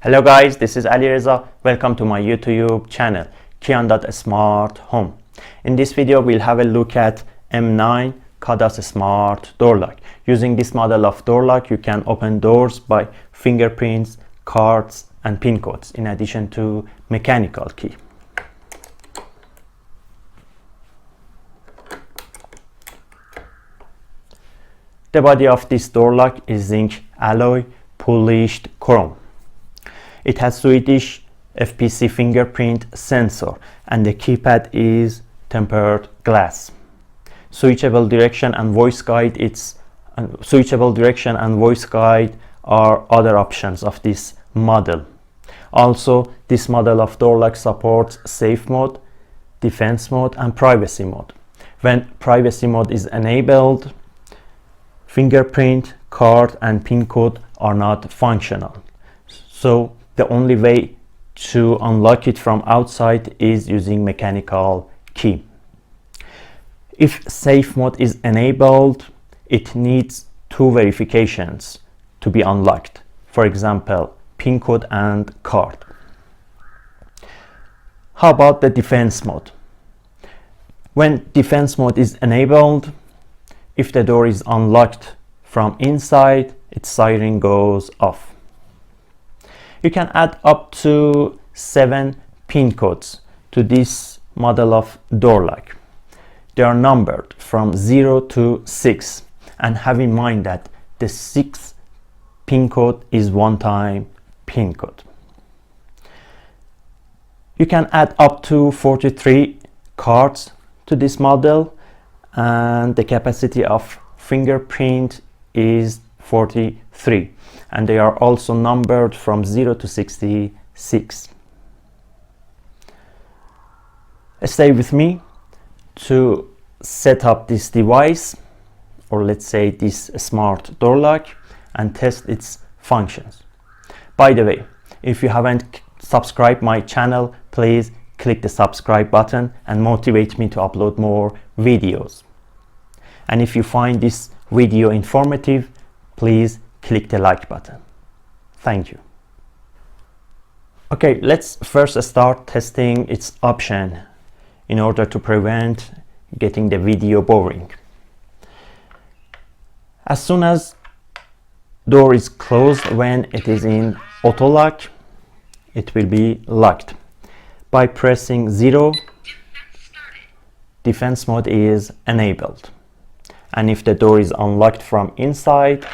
Hello guys, this is Ali Reza. Welcome to my YouTube channel, Kaadas Smart Home. In this video, we'll have a look at M9 Kaadas Smart Door Lock. Using this model of door lock, you can open doors by fingerprints, cards, and pin codes, in addition to mechanical key. The body of this door lock is zinc alloy polished chrome. It has Swedish FPC fingerprint sensor and the keypad is tempered glass. Switchable direction and voice guide are other options of this model. Also, this model of door lock supports safe mode, defense mode, and privacy mode. When privacy mode is enabled, fingerprint, card, and pin code are not functional. So the only way to unlock it from outside is using mechanical key. If safe mode is enabled, it needs two verifications to be unlocked. For example, pin code and card. How about the defense mode? When defense mode is enabled, if the door is unlocked from inside, its siren goes off. You can add up to 7 pin codes to this model of door lock. They are numbered from 0 to 6, and have in mind that the 6th pin code is one-time pin code. You can add up to 43 cards to this model, and the capacity of fingerprint is 43, and they are also numbered from 0 to 66. Stay with me to set up this device, or let's say this smart door lock, and test its functions. By the way, if you haven't subscribed my channel, please click the subscribe button and motivate me to upload more videos. And if you find this video informative, please click the like button. Thank you. Okay, let's first start testing its option in order to prevent getting the video boring. As soon as door is closed, when it is in auto lock, it will be locked. By pressing 0, defense mode is enabled. And if the door is unlocked from inside,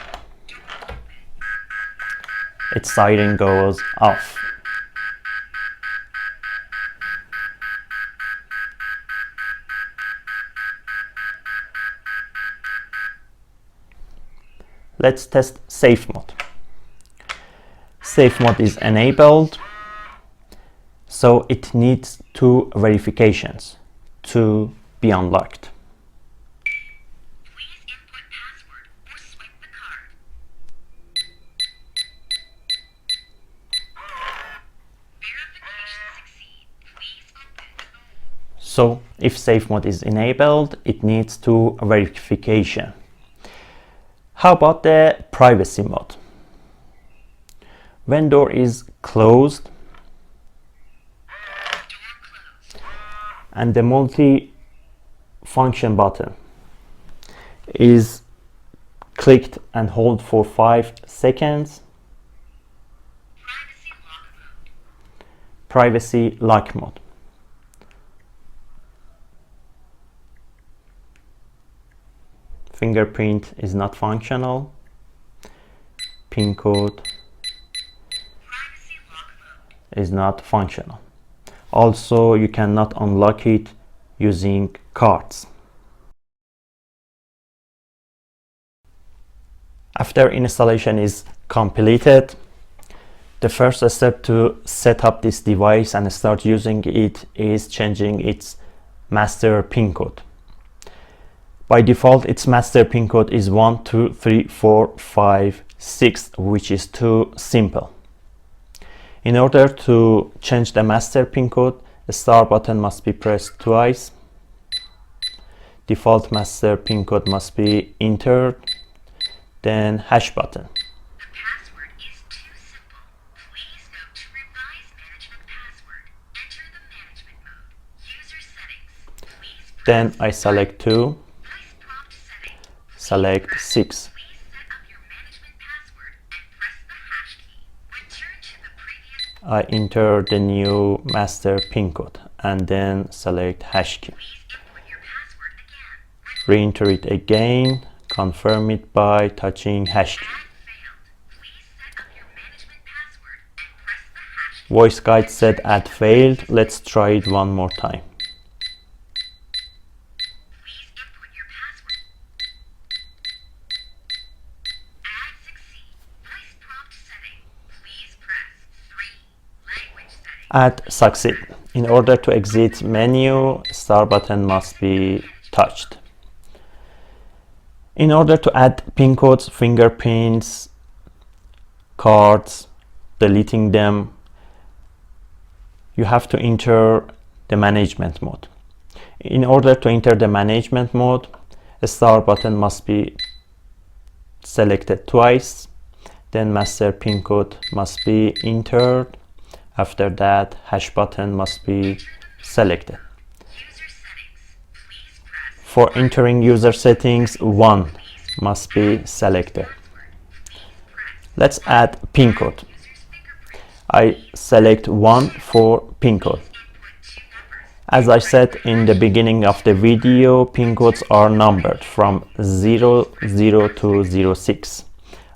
its siren goes off. Let's test safe mode. Safe mode is enabled, so it needs 2 verifications to be unlocked. Please input password or swipe the card. Verification succeed. Please open. So if safe mode is enabled, it needs 2 verification. How about the privacy mode? When door is closed and the multi-function button is clicked and hold for 5 seconds, privacy lock mode. Fingerprint is not functional. Pin code is not functional. Also, you cannot unlock it using cards. After installation is completed, the first step to set up this device and start using it is changing its master pin code. By default, its master pin code is 1, 2, 3, 4, 5, 6, which is too simple. In order to change the master pin code, the start button must be pressed twice. Default master pin code must be entered, then hash button. The password is too simple. Please Then I select 2, Voice prompt setting. select 6. Please set up your management password and press the hash key. Return to the previous. I enter the new master pin code and then select hash key. Please input your password again. Re-enter it again, confirm it by touching hash key. Add failed. Please set up your management password and press the hash key. Voice guide said add failed. Let's try it one more time. Please input your password. Add succeed. Voice prompt setting. Please press 3. Language setting. Add succeed. In order to exit menu, star button must be touched. In order to add pin codes, fingerprints, cards, deleting them, you have to enter the management mode. In order to enter the management mode, a star button must be selected twice, then master pin code must be entered. After that, hash button must be selected. User settings. Please press For entering user settings, 1 must be selected. Let's add pin code. user's fingerprint. I select 1 for pin code. Input 2 numbers. As I said in the beginning of the video, pin codes are numbered from 00 to 06.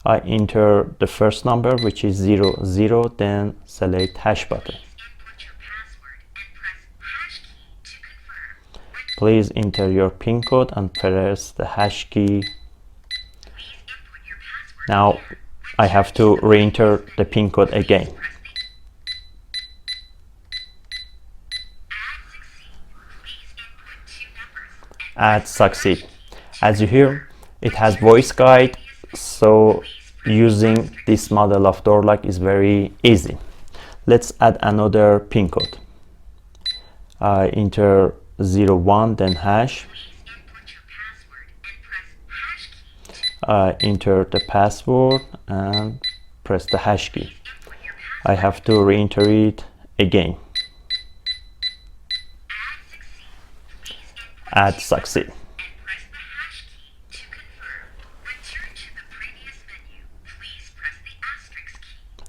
I enter the first number, which is 00, then select hash button. Input your password and press hash key to confirm. Please enter your pin code and press the hash key. Please input your password. Now I have to re-enter the pin code again. Press the add succeed. Please input 2 numbers and Add succeed. As you hear, it has voice guide, so using this model of door lock is very easy. Let's add another pin code. I enter 01, then hash. please input your password and press hash key. I enter the password and press the hash key. Input your password. I have to re-enter it again. Add succeed. Add succeed. And press the hash key to confirm. Return to the previous menu. Please press the asterisk key.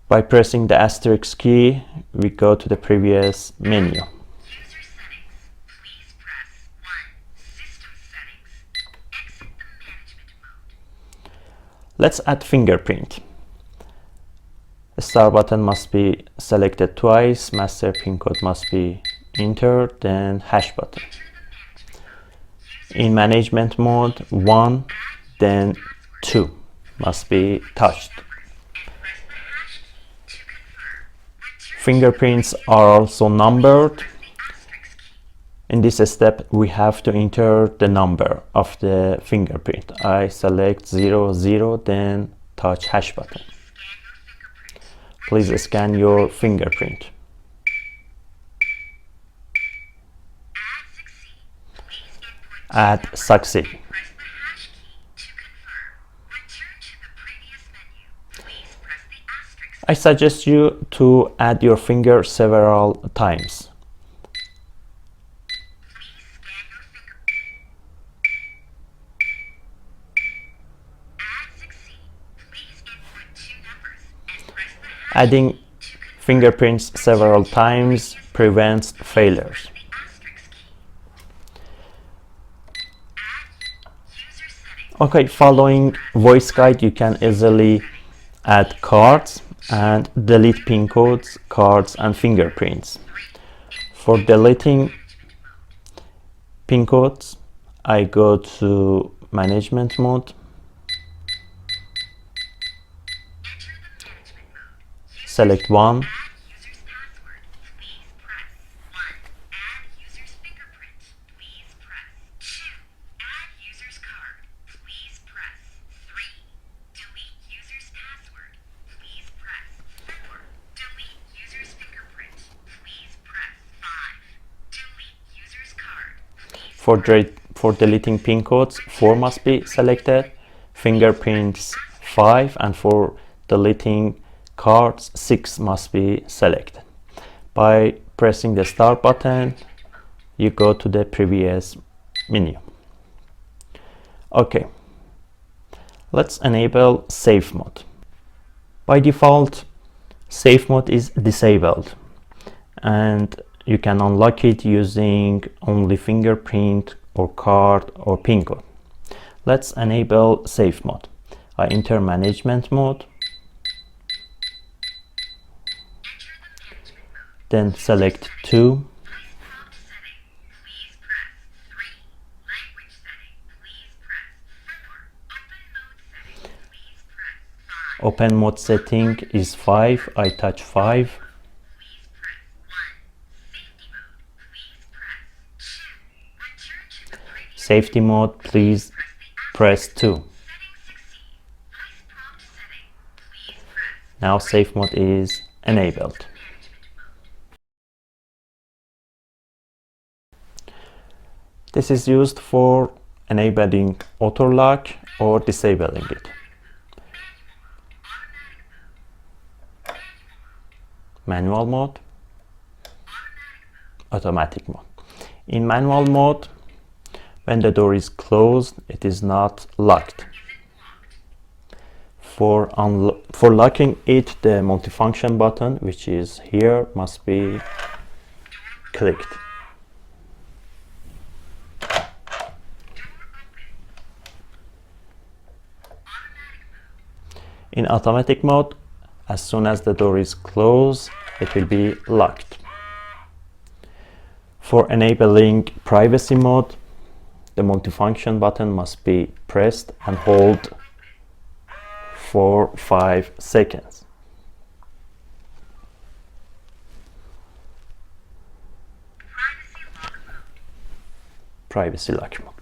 By pressing the asterisk key, we go to the previous menu. User settings. Please press 1. System settings. Exit the management mode. Let's add fingerprint. The star button must be selected twice, master pin code must be entered, then hash button. In management mode, 1, then 2 must be touched. And press the hash key to confirm. Return Fingerprints are also numbered. the asterisk key. In this step, we have to enter the number of the fingerprint. I select 00, then touch hash button. Scan your fingerprint. Please scan your fingerprint. Add succeed. Please input Add succeed. press the hash key to confirm. Return to the previous menu. Please press the asterisk. I suggest you to add your finger several times. Please scan your fingerprint. Add succeed. Please input 2 numbers and press the hash Adding key to confirm. fingerprints several times prevents failures. The asterisk key. Add user settings. Okay, following voice guide, you can easily add cards and delete pin codes, cards, and fingerprints. For deleting pin codes, I go to management mode, Enter the management mode. select 1, Add user's password. Please press 1. Add user's fingerprint. Please press 2. Add user's card. Please press 3. Delete user's password. Please press 4. Delete user's fingerprint. Please press 5. Delete user's card. Please for deleting pin codes, 4 must be selected, fingerprints 5, and for deleting cards, 6 must be selected. By pressing the start button, you go to the previous menu. Okay, let's enable safe mode. By default, safe mode is disabled, and you can unlock it using only fingerprint or card or PIN code. Let's enable safe mode. I enter management mode, then select 2, open mode setting is 5, I touch 5. Safety mode, please press 2. Now safe mode is enabled. This is used for enabling auto lock or disabling it. Manual mode, automatic mode. In manual mode, when the door is closed, it is not locked. For locking it, the multifunction button, which is here, must be clicked. In automatic mode, as soon as the door is closed, it will be locked. For enabling privacy mode, the multifunction button must be pressed and hold for 5 seconds. Privacy lock mode.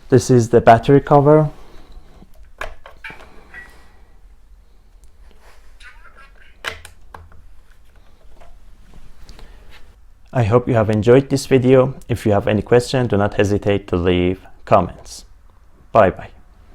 This is the battery cover. I hope you have enjoyed this video. If you have any question, do not hesitate to leave comments. Bye bye.